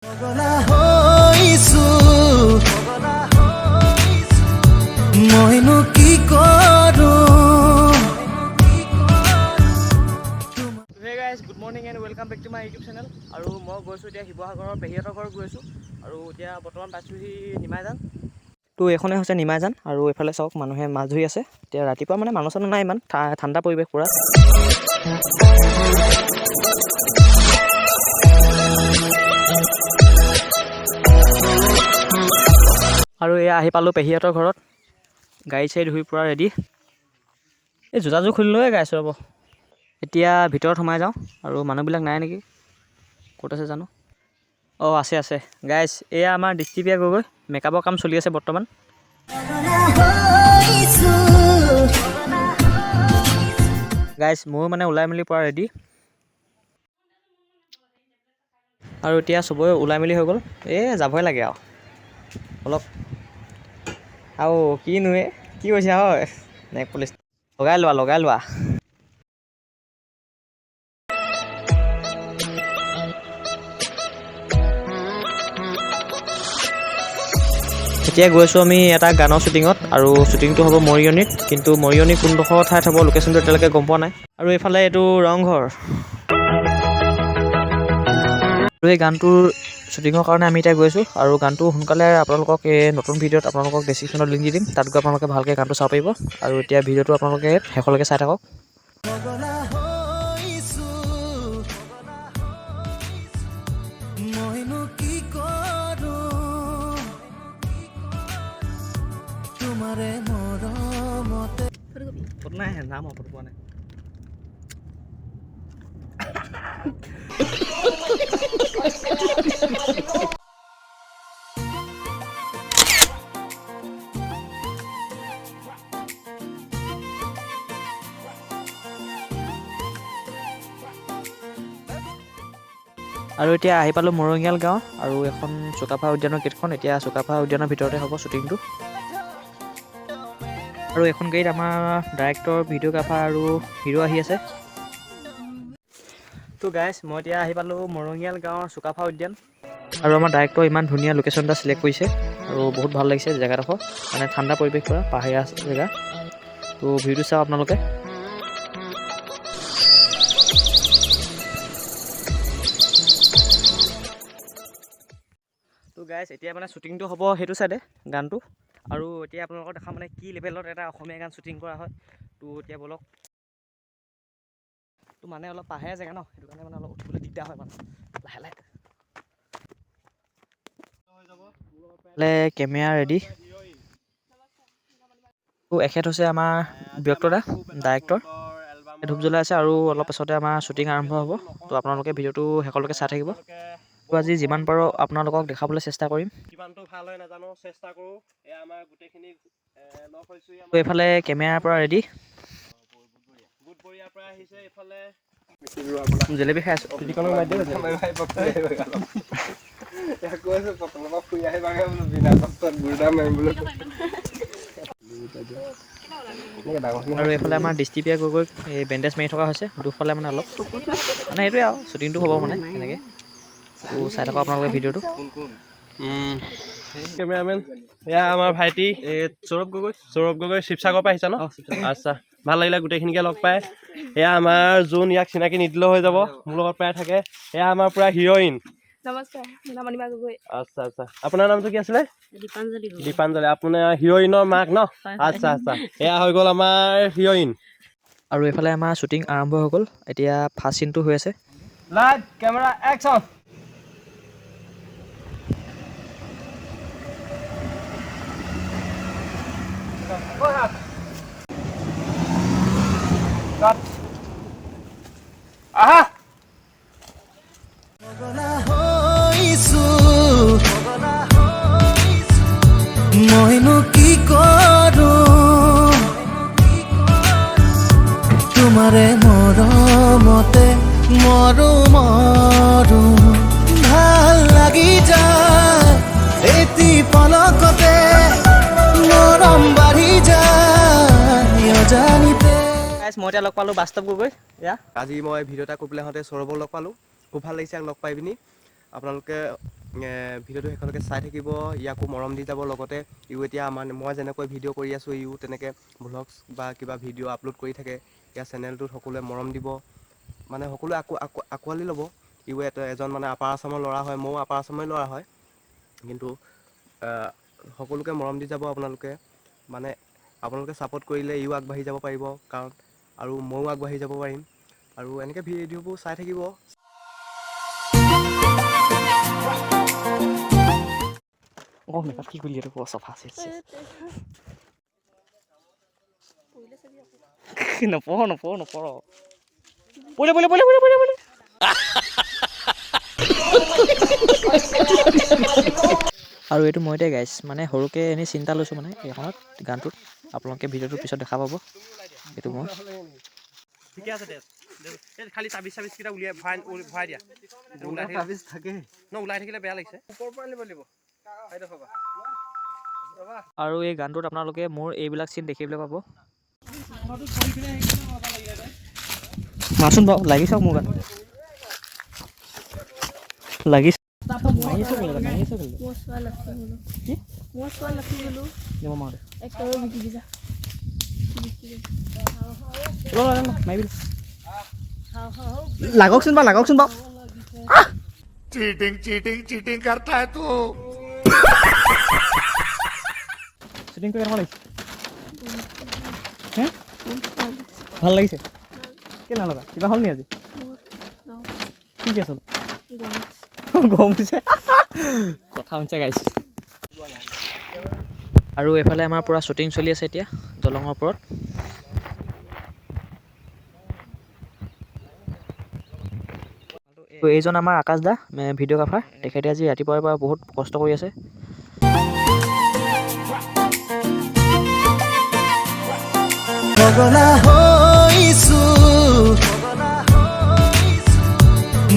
মইনো কি কৰো। Hey guys, good morning and welcome back to my YouTube channel. আৰু মই গৈছোঁ এতিয়া শিৱসাগৰৰ পেহীহঁতৰ ঘৰত গৈছোঁ আৰু এতিয়া বৰ্তমান পাইছোঁহি নিমাইজান। তো এইখনে হৈছে নিমাইজান আৰু এইফালে চাওক মানুহে মাছ ধৰি আছে। এতিয়া ৰাতিপুৱা মানে মানুহ চানুহ নাই, ইমান ঠাণ্ডা পৰিৱেশ পুৰা। আৰু এয়া আহি পালোঁ পেহীহঁতৰ ঘৰত, গাড়ী চাড়ী ধুই পুৰা ৰেডি। এই জোতাযোৰ খুলি লৈয়ে গাইছোঁ ৰ'ব। এতিয়া ভিতৰত সোমাই যাওঁ আৰু মানুহবিলাক নাই নেকি, ক'ত আছে জানো। অঁ আছে গাইছ, এয়া আমাৰ দৃষ্টিপ্ৰিয়া গগৈ, মেকআপৰ কাম চলি আছে বৰ্তমান। গাইছ ময়ো মানে ওলাই মেলি পৰা ৰেডি আৰু এতিয়া চবৰে ওলাই মেলি হৈ গ'ল। যাবই লাগে আৰু অলপ, আৰু কিনো কি কৈছে হয় নেক পুলিচ লগাই লোৱা। এতিয়া গৈছোঁ আমি এটা গানৰ শ্বুটিঙত আৰু শ্বুটিংটো হ'ব মৰিয়নিত, কিন্তু মৰিয়নি কোনডোখৰ ঠাইত হ'ব লোকেশ্যনটো এতিয়ালৈকে গম পোৱা নাই। আৰু এইফালে এইটো ৰংঘৰ। আৰু এই গানটোৰ শ্বুটিঙৰ কাৰণে আমি এতিয়া গৈছোঁ আৰু গানটো সোনকালে আপোনালোকক এই নতুন ভিডিঅ'ত আপোনালোকক ডেছক্ৰিপশ্যনত লিংক দি দিম, তাত গৈ আপোনালোকে ভালকৈ গানটো চাব পাৰিব। আৰু এতিয়া ভিডিঅ'টো আপোনালোকে শেষলৈকে চাই থাকক। মইনো কি কৰো তোমাৰে মৰমতে। ফটো নাই নাম ফটো পোৱা নাই। আৰু এতিয়া আহি পালোঁ মৰঙীয়াল গাঁও আৰু এখন চুকাফা উদ্যানৰ গেটখন। এতিয়া চুকাফা উদ্যানৰ ভিতৰতে হ'ব শ্বুটিংটো। আৰু এখন গাড়ীত আমাৰ ডাইৰেক্টৰ, ভিডিঅ'গ্ৰাফাৰ আৰু হিৰো আহি আছে। তো গাইছ মই এতিয়া আহি পালোঁ মৰঙীয়াল গাঁৱৰ চুকাফা উদ্যান আৰু আমাৰ ডাইৰেক্টৰ ইমান ধুনীয়া লোকেশ্যন এটা চিলেক্ট কৰিছে আৰু বহুত ভাল লাগিছে জেগাডোখৰ, মানে ঠাণ্ডা পৰিৱেশ পৰা পাহাৰীয়া জেগা। তো ভিডিঅ'টো চাওক আপোনালোকে। তো গাইছ এতিয়া মানে শ্বুটিংটো হ'ব সেইটো চাইডে গানটো, আৰু এতিয়া আপোনালোকক দেখা মানে কি লেভেলত এটা অসমীয়া গান শ্বুটিং কৰা হয়। তো এতিয়া বলক, তো মানে অলপ পাহাৰীয়া জেগা ন, সেইটো কাৰণে মানে অলপ উঠিবলৈ দিগদাৰ হয় মানে লাহে কেমেৰা ৰেডি। এখেত হৈছে আমাৰ ব্যক্তদা, ডাইৰেক্টৰ। ধূপ জ্বলাই আছে আৰু অলপ পাছতে আমাৰ শ্বুটিং আৰম্ভ হ'ব। তো আপোনালোকে ভিডিঅ'টো শেষলৈকে চাই থাকিব। তো আজি যিমান পাৰোঁ আপোনালোকক দেখাবলৈ চেষ্টা কৰিম। কিমানটো ভাল হয় নাজানো, চেষ্টা কৰোঁ। এয়া আমাৰ গোটেইখিনি লগ হৈছোঁ। তো এইফালে কেমেৰাৰ পৰা ৰেডি, বুধবৰীয়াৰ পৰা আহিছে। এইফালে জেলেপি খাই আছোঁ। আৰু এইফালে আমাৰ দৃষ্টিপ্ৰিয়া গগৈক এই বেণ্ডেজ মাৰি থকা হৈছে দুফালে, মানে অলপ মানে সেইটোৱে আৰু শ্বুটিংটো হ'ব মানে এনেকৈ। তো চাই থাকক আপোনালোকে ভিডিঅ'টো। কেমেৰামেন এয়া আমাৰ ভাইটি সৌৰভ গগৈ শিৱসাগৰৰ পৰা আহিছা ন? আচ্ছা, ভাল লাগিলে গোটেইখিনিকে লগ পাই। এয়া আমাৰ যোন, ইয়াক চিনাকি নিদিলেও হৈ যাব, মোৰ লগত প্ৰায় থাকে। এয়া আমাৰ পুৰা হিৰ'ইন। নমস্কাৰ, নামনিমা গগৈ। আচ্ছা, আপোনাৰ নামটো কি আছিলে? দীপাঞ্জলি। আপোনাৰ হিৰ'ইনৰ মাক ন? আচ্ছা। এয়া হৈ গ'ল আমাৰ হিৰ'ইন। আৰু এইফালে আমাৰ শ্বুটিং আৰম্ভ হৈ গ'ল। এতিয়া ফাৰ্ষ্ট চিনটো হৈ আছে। Light, camera, action. আহা মইনো কি কৰো তোমাৰে মৰমতে মৰো ভাল লাগি যায় এটি পলকতে মৰম বাঢ়ি যায় অজানিতে। মই এতিয়া লগ পালোঁ বাস্তৱ গগৈ। আজি মই ভিডিঅ' এটা কৰিবলৈ আহোঁতে সৌৰভক লগ পালোঁ। খুব ভাল লাগিছে লগ পাই পিনি। আপোনালোকে ভিডিঅ'টো শেষলৈকে চাই থাকিব, ইয়াকো মৰম দি যাব। লগতে ইও এতিয়া মই যেনেকৈ ভিডিঅ' কৰি আছোঁ, ইও তেনেকৈ ভ্লগছ বা কিবা ভিডিঅ' আপলোড কৰি থাকে। ইয়াৰ চেনেলটোত সকলোৱে মৰম দিব, মানে সকলোৱে আঁকোৱালি ল'ব। ইও এজন মানে আপাৰ আচামৰ ল'ৰা হয়, ময়ো আপাৰ আচামৰে ল'ৰা হয়, কিন্তু সকলোকে মৰম দি যাব আপোনালোকে। মানে আপোনালোকে ছাপোৰ্ট কৰিলে ইও আগবাঢ়ি যাব পাৰিব, কাৰণ আৰু ময়ো আগবাঢ়ি যাব পাৰিম। আৰু এনেকৈ ভিডিঅ'বোৰ চাই থাকিব। অঁ মেকআপ কি কৰিলি এইটো চফা আছে নপঢ় পৰিলে আৰু এইটো মই এতিয়া গাইছ মানে সৰুকৈ এনেই চিন্তা লৈছোঁ মানে এইখনত গানটোত। আপোনালোকে ভিডিঅ'টোৰ পিছত দেখা পাব। এইটো মই ঠিকে আছে দে, খালি চাবিছকেইটা ভৰাই দিয়া। থাকে ওলাই থাকিলে বেয়া লাগিছে। ওপৰৰ পৰা আনিব লাগিব। আৰু এই গানটোত আপোনালোকে মোৰ এইবিলাক চিন দেখিবলৈ পাব। মাচোন বাৰু লাগি চাওক মোৰ গান লাগিছে। লাগকচোন বাৰু चीटिंग करता है तू। শ্বুটিং কৰি কেনেকুৱা লাগিছে? হে ভাল লাগিছে? কেলে নলগা কিবা হ'ল নি আজি? কি আছে গম উঠিছে কথা শুনিছে গাইছে। আৰু এইফালে আমাৰ পূৰা শ্বুটিং চলি আছে এতিয়া দলঙৰ ওপৰত। এইজন আমাৰ আকাশ দা ভিডিঅ'গ্ৰাফাৰ। তেখেতে আজি ৰাতিপুৱাৰ পৰা বহুত কষ্ট কৰি আছে। পগলা হৈছো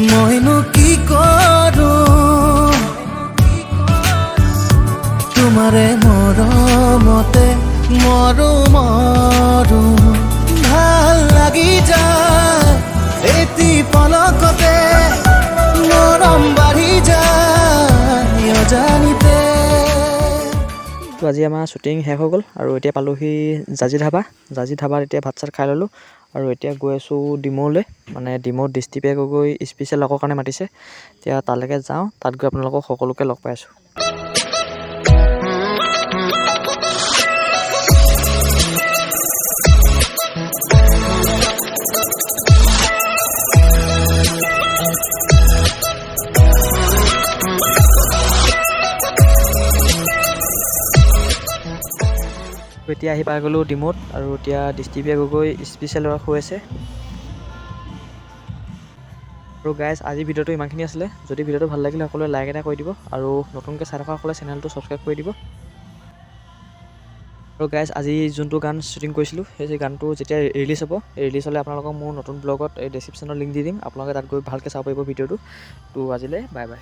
মইনো কি কৰো, তোমাৰে মৰমতে মৰো ভাল লাগি যায় এটি পলকতে, মৰম বাঢ়ি যায় অজানিতে। তো আজি আমাৰ শ্বুটিং শেষ হৈ গ'ল আৰু এতিয়া পালোহি জাজি ধাবাত এতিয়া ভাত চাত খাই ল'লোঁ। আৰু এতিয়া গৈ আছোঁ ডিমৌলৈ, মানে ডিমৌত দৃষ্টিপে গগৈ স্পেচিয়েল লগৰ কাৰণে মাতিছে। এতিয়া তালৈকে যাওঁ, তাত গৈ আপোনালোকক সকলোকে লগ পাই আছোঁ। এতিয়া আহি পাই গ'লোঁ ডিমৌত আৰু এতিয়া দৃষ্টিপে গগৈ স্পেচিয়েল ৱৰ্ক হৈ আছে। আৰু গাইজ আজি ভিডিঅ'টো ইমানখিনি আছিলে। যদি ভিডিঅ'টো ভাল লাগিলে সকলোৱে লাইক এটা কৰি দিব আৰু নতুনকৈ চাই থকাসকলে চেনেলটো ছাবস্ক্ৰাইব কৰি দিব। আৰু গাইজ আজি যোনটো গান শ্বুটিং কৰিছিলোঁ সেই গানটো যেতিয়া ৰিলিজ হ'ব, ৰিলিজ হ'লে আপোনালোকক মোৰ নতুন ব্লগত এই ডেছক্ৰিপশ্যনৰ লিংক দি দিম। আপোনালোকে তাত গৈ ভালকৈ চাব পাৰিব ভিডিঅ'টো। তো আজিলৈ বাই বাই।